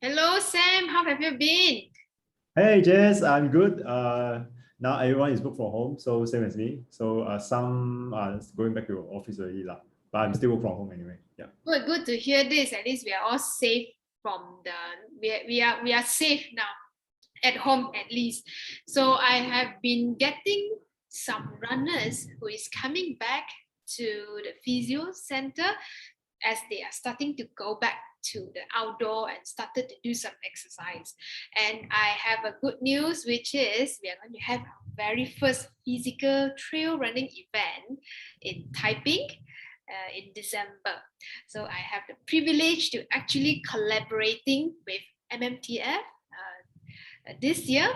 Hello, Sam. How have you been? Hey Jess, I'm good. Now everyone is booked from home, so same as me. So some are going back to office already lah. But I'm still work from home anyway. Yeah. Good to hear this. At least we are all safe from the we are safe now at home at least. So I have been getting some runners who is coming back to the physio center as they are starting to go back to the outdoor and started to do some exercise. And I have a good news, which is we are going to have our very first physical trail running event in Taiping in December. So I have the privilege to actually collaborating with MMTF this year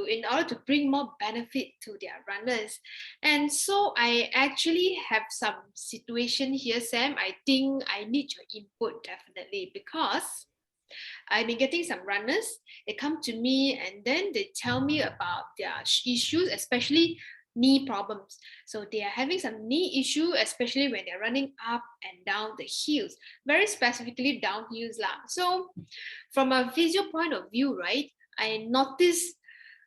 in order to bring more benefit to their runners. And so I actually have some situation here, Sam. I think I need your input definitely because I've been getting some runners. They come to me and then they tell me about their issues, especially knee problems. So they are having some knee issue, especially when they're running up and down the hills, very specifically down hills lah. So from a physio point of view, right, I noticed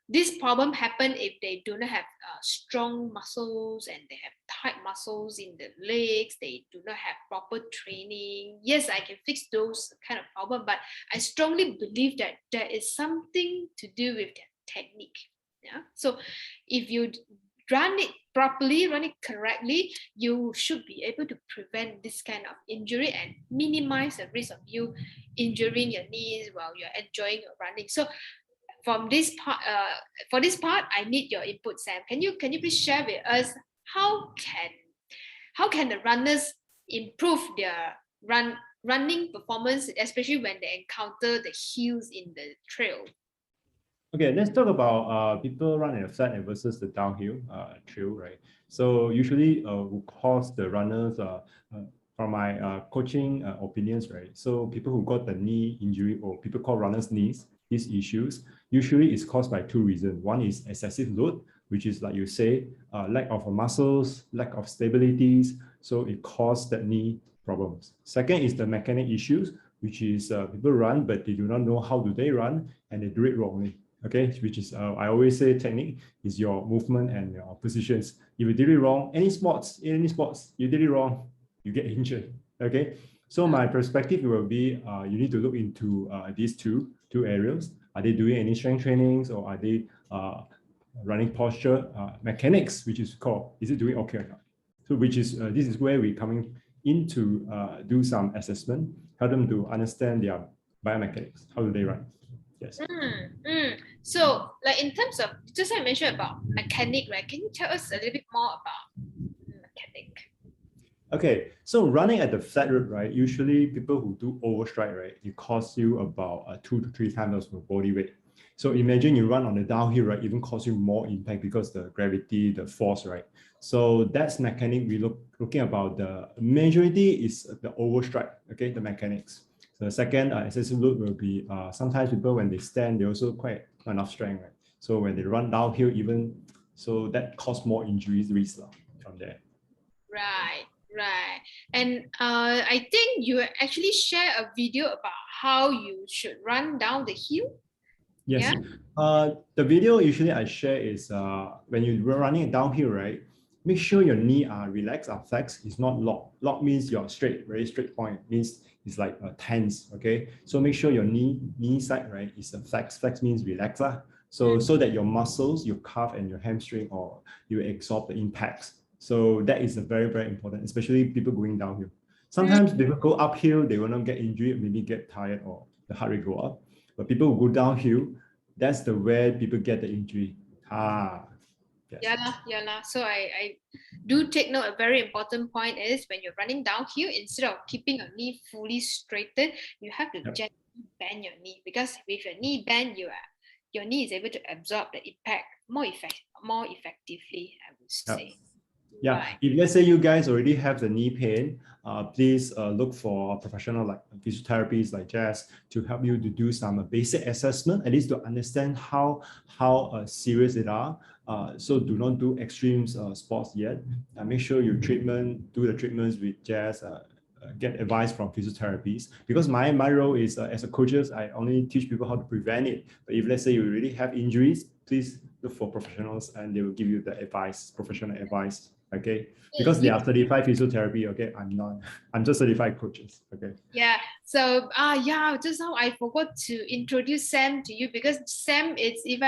this problem happen if they do not have strong muscles and they have tight muscles in the legs. They do not have proper training. Yes, I can fix those kind of problem, but I strongly believe that there is something to do with their technique. Yeah. So if you run it properly, run it correctly, you should be able to prevent this kind of injury and minimize the risk of you injuring your knees while you're enjoying your running. So from this part, for this part, I need your input, Sam. Can you please share with us how can the runners improve their running performance, especially when they encounter the hills in the trail? Okay, let's talk about people run in a flat versus the downhill trail, right? So usually who cause the runners from my coaching opinions, right? So people who got the knee injury or people call runners knees, these issues usually is caused by two reasons. One is excessive load, which is like you say, lack of muscles, lack of stabilities. So it causes that knee problems. Second is the mechanic issues, which is people run, but they do not know how do they run and they do it wrongly. Okay, which is I always say technique is your movement and your positions. If you did it wrong, any sports, you did it wrong, you get injured. Okay, so my perspective will be you need to look into these two areas. Are they doing any strength trainings or are they running posture mechanics, which is called, is it doing okay or not? So which is this is where we coming in to do some assessment, help them to understand their biomechanics, how do they run. Yes. So, like in terms of just I mentioned about mechanic, right? Can you tell us a little bit more about mechanic? Okay, so running at the flat road, right? Usually people who do overstride, right? It costs you about 2 to 3 times of body weight. So imagine you run on the downhill, right? Even costs you more impact because the gravity, the force, right? So that's mechanic. We looking about the majority is the overstride, okay? The mechanics. So the second excessive load will be sometimes people when they stand, they also quite enough strength, right? So when they run downhill, even so that cause more injuries risk from there. Right. And I think you actually share a video about how you should run down the hill. Yes. Yeah? The video usually I share is when you're running downhill, right? Make sure your knee are relaxed or flexed. It's not locked. Lock means you're straight, very straight point. Means it's like tense. Okay. So make sure your knee side, right, is a flex. Flex means relax. So that your muscles, your calf and your hamstring or you absorb the impacts. So that is a very, very important, especially people going downhill. Sometimes people go uphill, they will not get injured, maybe get tired or the heart rate go up. But people who go downhill, that's the where people get the injury. Yes. Yeah. So I do take note. A very important point is when you're running downhill, instead of keeping your knee fully straightened, you have to gently bend your knee because with your knee bend, your knee is able to absorb the impact more effectively, I would say. Yeah, Right. if let's say you guys already have the knee pain, please look for a professional like physiotherapists like Jess to help you to do some basic assessment, at least to understand how serious it are. So do not do extreme sports yet. Make sure you do the treatments with Jess get advice from physiotherapists, because my role is as a coaches, I only teach people how to prevent it. But if let's say you really have injuries, please look for professionals and they will give you the advice, professional advice. Okay, because they are certified physiotherapy. Okay, I'm not. I'm just certified coaches. Okay. Yeah. So yeah, just now I forgot to introduce Sam to you, because Sam is, if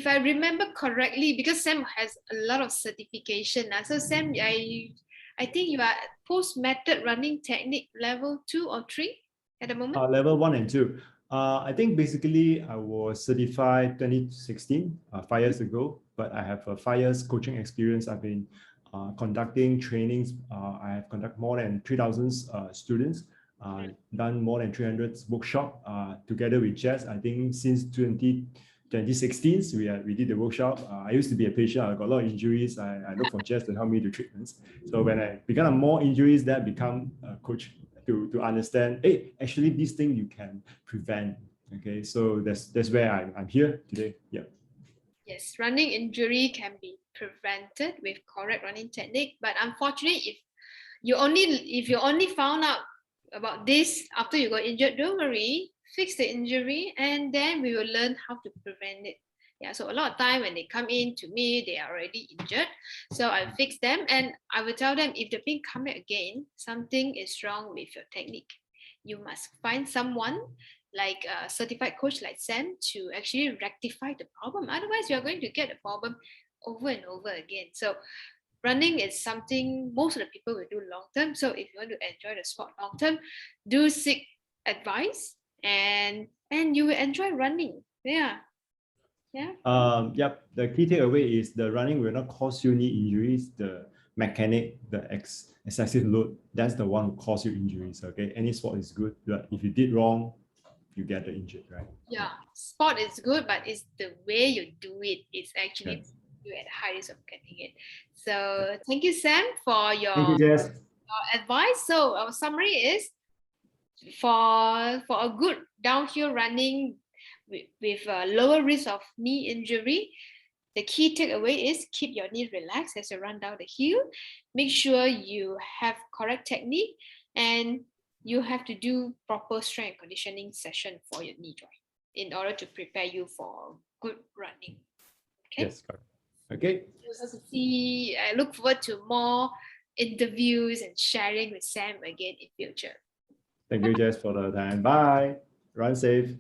I remember correctly, because Sam has a lot of certification. So Sam, I think you are post method running technique level 2 or 3 at the moment. Level 1 and 2. I think basically I was certified 2016, 5 years ago, but I have a 5 years coaching experience. I've been conducting trainings. I have conducted more than 3,000 students, done more than 300 workshops together with Jess. I think since 2016, we did the workshop. I used to be a patient. I got a lot of injuries. I look for Jess to help me do treatments. So when I began more injuries, that become a coach to understand, hey, actually this thing you can prevent. Okay, so that's where I'm here today. Yeah. Yes, running injury can be prevented with correct running technique, but unfortunately, if you only found out about this after you got injured, don't worry, fix the injury and then we will learn how to prevent it. Yeah, so a lot of time when they come in to me, they are already injured. So I fix them and I will tell them, if the pain comes back again, something is wrong with your technique. You must find someone like a certified coach like Sam to actually rectify the problem. Otherwise, you're going to get the problem over and over again. So running is something most of the people will do long term. So if you want to enjoy the sport long term, do seek advice and you will enjoy running. Yeah. Yep. The key takeaway is the running will not cause you knee injuries. The mechanic, the excessive load, that's the one who cause you injuries. Okay. Any sport is good, but if you did wrong, you get the injured, right? Yeah. Sport is good, but it's the way you do it is actually you at high risk of getting it. So thank you, Sam, for your advice. So our summary is, for a good downhill running with a lower risk of knee injury, the key takeaway is keep your knee relaxed as you run down the hill. Make sure you have correct technique and you have to do proper strength and conditioning session for your knee joint in order to prepare you for good running. Okay. Yes, correct. Okay. I look forward to more interviews and sharing with Sam again in future. Thank you, Jess, for the time. Bye. Run safe.